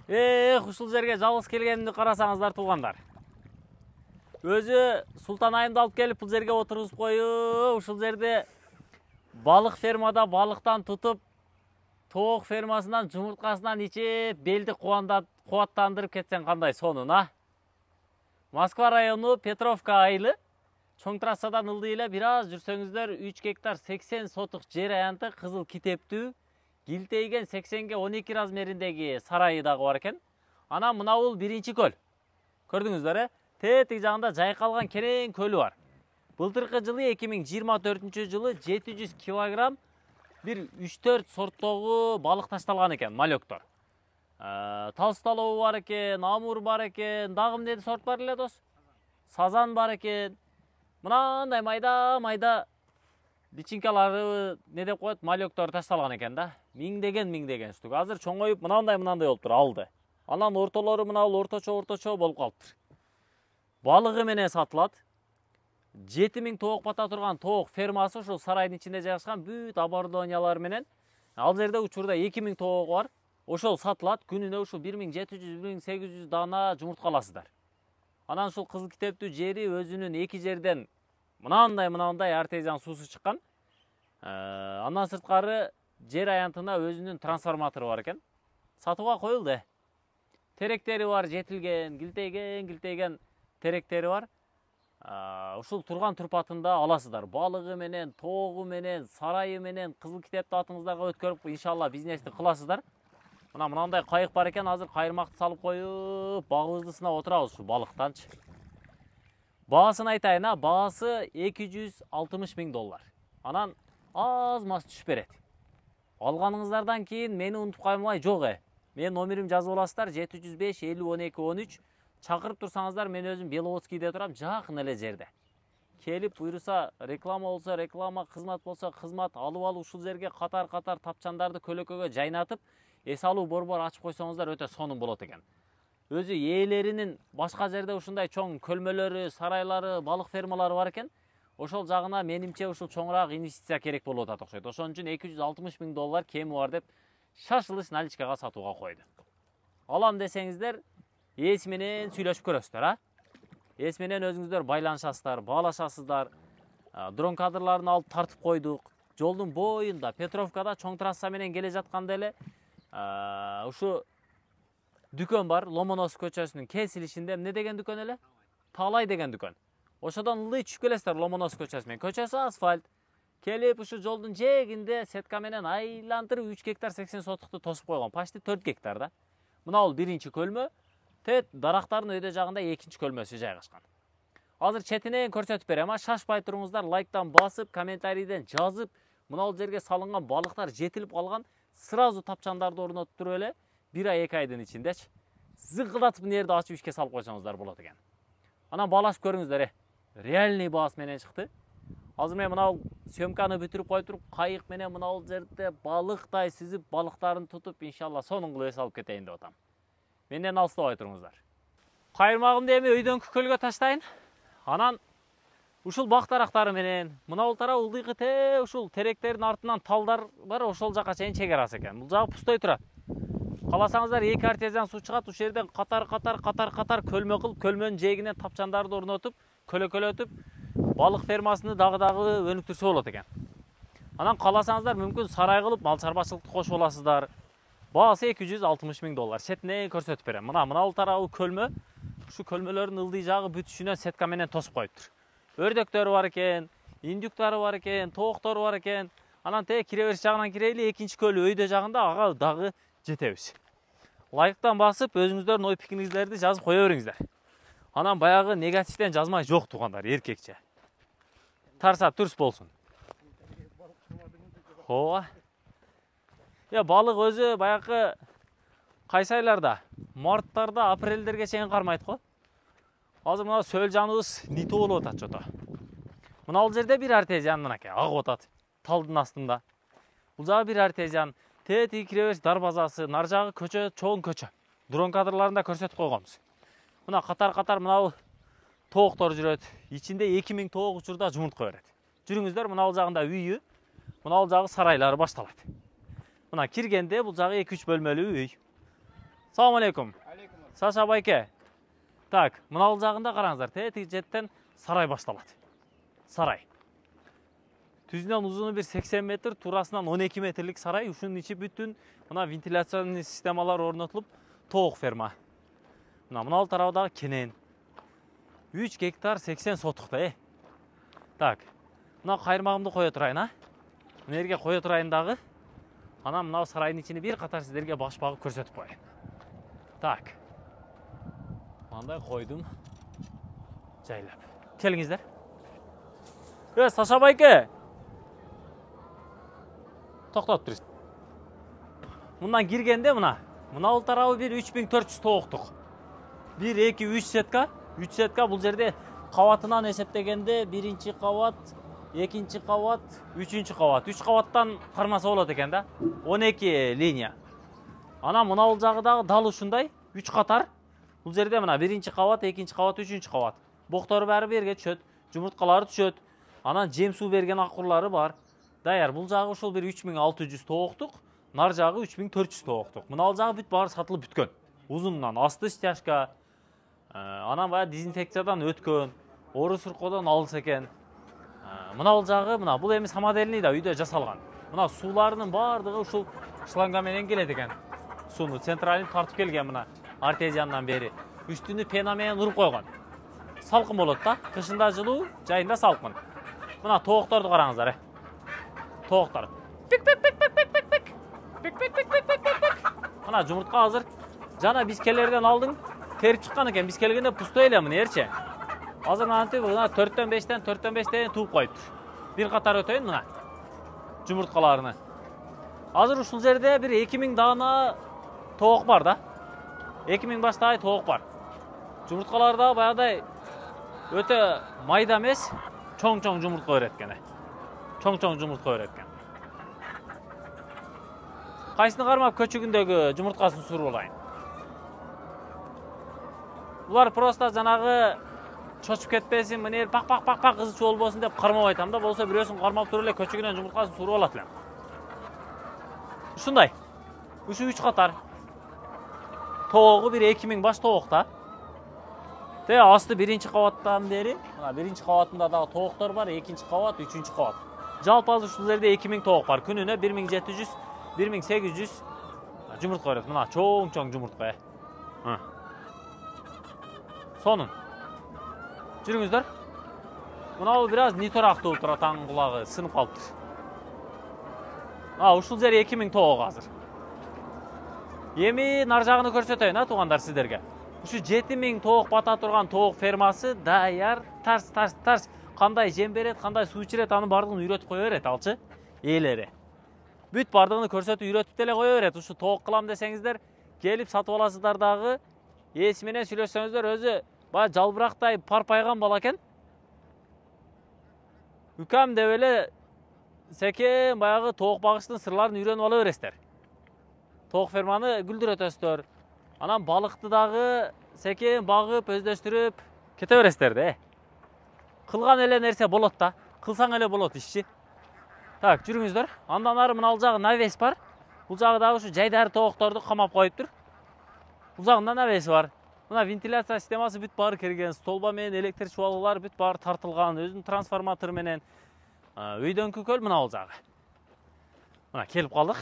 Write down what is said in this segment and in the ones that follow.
Ушул жерге жалгыз келгенимди карасаңыздар туугандар. Өзү Султан айымды алып келип бул жерге отургузуп коюп, ушул жерде балык фермада балыктан тутуп, тоок фермасынан жумурткасынан ичип, белди кубаттандырып кетсең кандай сонун, а? Москва району Петровка айылы. Чоң трассадан ылдый эле бир аз жүрсөңүздөр 3 гектар 80 сотук жер аянты кызыл китептүү, килтейген 80ге 12 размериндеги сарайы дагы бар экен. Анан мына бул биринчи көл. Көрдүңүздөр, тетик жагында жайкалган керең көлү бар. Былтыркы жылы 2024 жылы 700 килограмм бир 3-4 сорттогу балык ташталган экен, малектор. Толстолобу бар экен, амур бар экен, дагы эмне сорт бар эле дос? Сазан бар экен. Мынандай майда бичинкалары не деп коет, малектор ташталган экен да. Миңдеген штук. Азыр чоңоюп мынандай болуптур, алды. Анан ортолору мына бул орточо болуп калыптыр. Балыгы менен сатылат. 7000 тоок бата турган тоок фермасы ушул сарайдын ичинде жайгашкан, бүт оборудованиялар менен. Ал жерде учурда 2000 тоок бар. Ошол сатылат. Күнүнө ушул 1700-1800 дана жумуртка аласыздар. Анан ушул кызыл китептүү жери өзүнүн эки жерден мынандай артезиан суусу чыккан. Андан сырткары жер аянтына өзүнүн трансформатору бар экен. Сатууга коюлду. Теректери бар, жетилген, килтейген теректери бар. Ушул турган турпатында аласыздар. Балыгы менен, тоогу менен, сарайы менен, кызыл китепти атыңыздарга өткөрүп, иншалла бизнести кыласыздар. Мынандай кайык бар экен, азыр кайырмакты салып коюп, багыбызды сынап отурабыз ушу балыктанчы. Баасын айтайын, баасы $260.000. Анан аз-маз түшүп берет. Алганыңыздардан кийин мени унутуп калмай жок. Менин номерим жазып аласыздар, 705 50 12 13. Чакырып турсаңыздар, мен өзүм Беловодскийде турам, жакын эле жерде. Келип буйруса, реклама болсо реклама, кызмат болсо кызмат алып ушул жерге катар тапчандарды көлөкөгө жайнатып, эс алуу борбор ачып койсоңуздар өтө сонун болот экен. Өзү ээлеринин башка жерде ушундай чоң көлмөлөрү, сарайлары, балык фермалары бар экен. Ошол жагына менимче ушул чоңураак инвестиция керек болуп атат окшойт. Ошон үчүн $260.000 кеми бар деп шашылыш наличкага сатууга койду. Алам десеңиздер, ээси менен сүйлөшүп көрөсүздөр, Ээси менен өзүңүздөр байланышасыздар, баалашасыздар. Дрон кадрларын алып тартып койдук. Жолдун боюнда, Петровкада чоң трасса менен келе жатканда эле ушу дүкөн бар, Ломоносов көчөсүнүн кесилишинде. Эмне деген дүкөн эле? Таалай деген дүкөн. Ошодон ылдый түшүп келесиздер Ломоносов көчөсү менен. Көчөсү асфальт. Келип ушу жолдун жээгинде сетка менен айлантырып 3 гектар 80 сотукту тосуп койгон. Почти 4 гектар да. Мына бул биринчи көлмө. Тет дарактардын өйдө жагында экинчи көлмөсү жайгашкан. Азыр четинен көрсөтүп берем, шашпай туруңуздар, лайктан басып, комментарийден жазып, мына бул жерге салынган балыктар жетилип калган, сразу тапчандарды орнотуп туруп эле 1 ай 2 айдын ичиндечи зыңкылдатып мына жерди ачып ишке салып койсоңуздар болот экен. Анан баалашып көрүңүздөр, реальный баасы менен чыкты. Азыр мен мына съемканы бүтүрүп коюп туруп, кайык менен мына бул жерде балыктай сүзүп, балыктарын тутуп, иншалла сонун кылып эс алып кетейин деп атам. Менден алыстабай туруңуздар. Кайырмагымды эми өйдөңкү көлгө таштайын. Анан ушул бак дарактары менен мына бул тарап ылдыйкы ушул теректердин артынан талдар бар, ошол жака чейин чегерасы экен. Бул жагы пустой турат. Каласаңыздар 2 артезиан суу чыгат, ушул жерден катар көлмө кылып, көлмөнүн жээгине тапчандарды орнотуп, көлөкөлөтүп, балык фермасыны дагы өнүктүрсө болот экен. Анан каласаңыздар мүмкүн сарай кылып, мал чарбачылыкты кошуп аласыздар. Баасы $260.000. Четинен көрсөтүп берем. Мына бул тарабы көлмө. Ушу көлмөлөрдүн ылдый жагы бүтүшүнө сетка менен тосуп коюптур. Өрдөктөрү бар экен, индюктары бар экен, тооктору бар экен. Анан кире бериш жагынан кирейли, экинчи көлү өйдө жагында, ага дагы жетебиз. Лайктан басып, өзүңүздөрдүн ой пикириңиздерди жазып кое бериңиздер. Анан баягы негативден жазмай жок туугандар, эркекче. Тарса турс болсун. Ооба. Балык өзү баягы кайсы айларда? Марттарда, апрелдерге чейин кармайт го. Азыр мына сөл жаныбыз ниту болуп атат жото. Мына бул жерде бир артезиан мынакей агып атат талдын астында. Бул жагы бир артезиан. Тетиги кире бериш дарбазасы, нар жагы көчө, чоң көчө. Дрон кадрларында көрсөтүп койгонбуз. Мына катар мына тооктор жүрөт. Ичинде 2000 тоок учурда жумуртка берет. Жүрүңүздөр, мына бул жагында үйү, мына бул жагы сарайлары башталат. Мына киргенде бул жагы 2-3 бөлмөлүү үй. Салам алейкум. Алейкум. Саша байке. Так, мынау жағында қараңыздар. Тетік жеттен сарай башталады. Сарай. Түзінен ұзыны бір 80 метр, турасынан 12 метрлік сарай. Ушунун ичи бүтүн мына вентиляционный системалар орнотулуп, тоок ферма. Мынау тарабыдагы кенен. 3 гектар 80 сотукта. Так, мына кайырмагымды кое турайын, а? Мына жерге кое турайын дагы. Анан мынау сарайдын ичине бир катар сиздерге баш багып көрсөтүп коеюн. Так. Мындай койдум. Жайлап. Келиңиздер. Саша байке. Токтоп туруңуз. Мындан киргенде мына тарабы бир 3400 тооктук. 1 2 3 сетка. 3 сетка бул жерде кабатынан эсептегенде биринчи кабат, экинчи кабат, үчүнчү кабат. 3 кабаттан кармаса болот экен да. 12 линия. Анан мына жагы дагы дал ушундай 3 катар. Бул жерде мына биринчи кабат, экинчи кабат, үчүнчү кабат. Боктору баары берге түшөт, жумурткалары түшөт. Анан жем суу берген акурлары бар. Даяр, бул жагы ушул бир 3600 тооктук, нар жагы 3400 тооктук. Мына жагы бүт баары сатылып бүткөн. Узунунан асты стяжка, анан баягы дезинфекциядан өткөн, ору суркодон алыс экен. Мына жагы бул эми самодельный да үйдө жасалган. Мына сууларынын баардыгы ушул шланга менен келет экен. Сууну централин тартып келген мына артезияндан бери. Үстүнү пена менен уруп койгон. Салкын болот да, кышында жылуу, жайында салкын. Мына тоокторду караңыздар. Тооктор. Мына жумуртка азыр. Жана биз келерден алдың терип чыккан экен. Биз келгенде пустой эле мына эрчи. Азыр антип мына 4төн 5тен тууп коюптур. Бир катар өтөйүн мына жумурткаларыны. Азыр ушул жерде бир 2000 даана тоок бар да. 2000 баштай тоок бар. Жумурткалар да баягыдай өтө майда эмес, чоң-чоң жумуртка берет экен. Чоң-чоң жумуртка берет экен. Кайсыны кармап көчүгүндөгү жумурткасын суруп алайын. Булар просто жанагы чочуп кетпесин, мына пак кызычу болбосун деп кармап айтам да, болсо бирөөсүн кармап туруп эле көчүгүнөн жумурткасын суруп алат элем. Ушундай. Ушу 3 катар. Тоогу бир 2000 баш тоок да. Те асты биринчи кабаттан бери, мына биринчи кабатында дагы тооктор бар, экинчи кабат, үчүнчү кабат. Жалпы азыр ушул жерде 2000 тоок бар. Күнүнө 1700, 1800 жумуртка берет. Мына чоң-чоң жумуртка. Сонун. Жүрүңүздөр. Мына бир аз ниторактуу тура таң кулагы сынып калыптыр. Ушул жер 2000 тоок азыр. Эми нар жагын көрсөтөйүн, туугандар сиздерге. Ушу 7000 тоок бата турган тоок фермасы даяр, тарс. Кандай жем берет, кандай суу ичирет, анын бардыгын үйрөтүп кое берет алчы. Ээлери. Бүт бардыгын көрсөтүп үйрөтүп деле кое берет. Ушу тоок кылам десеңиздер, келип сатып аласыздар дагы. Ээси менен сүйлөшсөңүздөр, өзү баягы жалбырактай парпайган бала экен. Үкам деп эле секен баягы тоок багыштын сырларын үйрөнүп ала бересиздер. Тоок ферманы гүлдүрөтөсүздөр. Анан балыкты дагы секен багып, өздөштүрүп кете бересиздер да. Кылган эле нерсе болот да. Кылсаң эле болот ишчи. Так, жүрүңүздөр. Андан ары мына жагы навес бар. Бул жагы дагы ушу жайдары тоокторду камап коюптур. Бул жагында навес бар. Мына вентиляция системасы бүт баары кирген, столба менен электр чубалуулар бүт баары тартылган, өзүнүн трансформатору менен. Өйдөнкү көл мына бул жагы. Мына келип калдык.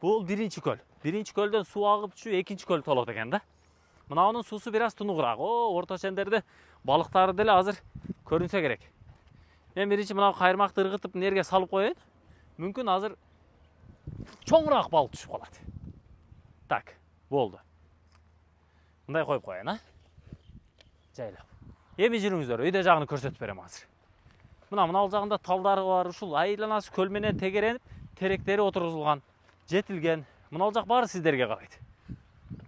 Бул биринчи көл. Биринчи көлдөн суу агып түшүп, экинчи көл толот экен да. Мынанын суусу бир аз тунугураак. Орто чендерде балыктары деле азыр көрүнсө керек. Мен биринчи мына кайырмакты ыргытып нерге салып коеюн. Мүмкүн азыр чоңураак балык түшүп калат. Так, болду. Мындай коюп коеюн, жайлап. Эми жүрүңүздөр, өйдө жагын көрсөтүп берем азыр. Мына жагында талдары бар, ушул айланасы көл менен тегеренип, теректери отургузулган, жетилген. Мына жак баары сиздерге карайт.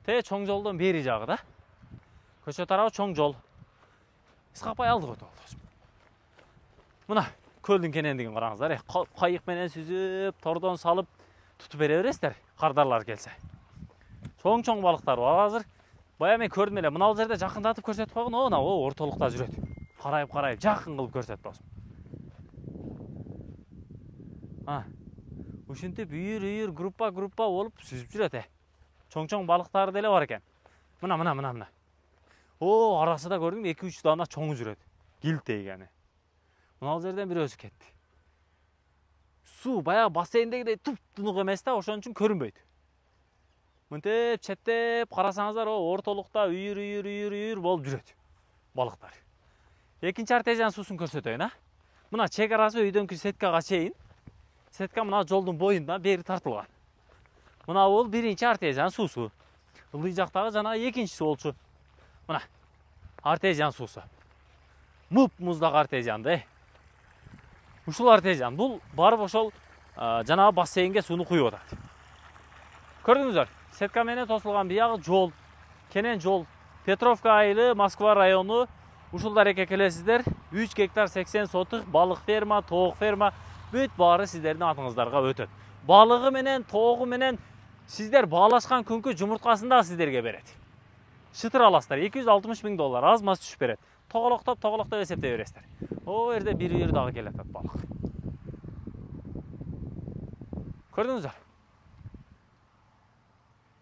Те чоң жолдон бери жагы да. Көчө тарабы чоң жол. Исқапай алдык өтүп алдыбыз. Мына көлдүн кенендигин караңыздар. Кайык менен сүзүп, тордон салып тутуп бере бересиздер, кардарлар келсе. Чоң балыктар бар азыр. Бая мен көрдүм эле. Мына жерде жакындатып көрсөтүп койгон, ортолукта жүрөт. Карайып, жакын кылып көрсөт болсун. Ушинтип үйүр группа болуп сүзүп жүрөт. Чоң балыктар деле бар экен. Мына. О, арасында көрдүңбү 2-3 дана чоң жүрөт. Килтейгени. Мына жерден бир өсүп кетти. Суу баягы бассейндегидей туп-тунук эмес да, ошон үчүн көрүнбөйт. Мынтип четтеп карасаңыздар, ортолукта үйүр болуп жүрөт балыктар. Экинчи артезиан суусун көрсөтөйүн, Мына чек арасы үйдөнкү сеткага чейин. Сетка мына жолдун боюнда бери тартылган. Мына бул биринчи артезиан суусу. Ылдый жактагы жана экинчиси болчу. Мына артезиан суусу. Муздак артезиан да. Ушул артезиан бул барып ошол жанагы бассейнге сууну куюп атат. Көрдүңүздөр, сетка менен тосулган биягы жол, кенен жол. Петровка айылы, Москва району. Ушул дарекке келесиздер. 3 гектар 80 сотық балык ферма, тоок ферма, бүт баары сиздердин атыңыздарга өтөт. Балыгы менен, тоогу менен сиздер баалашкан күнкү жумурткасын да сиздерге берет. Шытыр аласыздар, $260,000 аз-маз түшүп берет. Тоголоктоп эсептей бересиздер. О жерде бир үйүр дагы келатат балык. Көрдүңүздөр?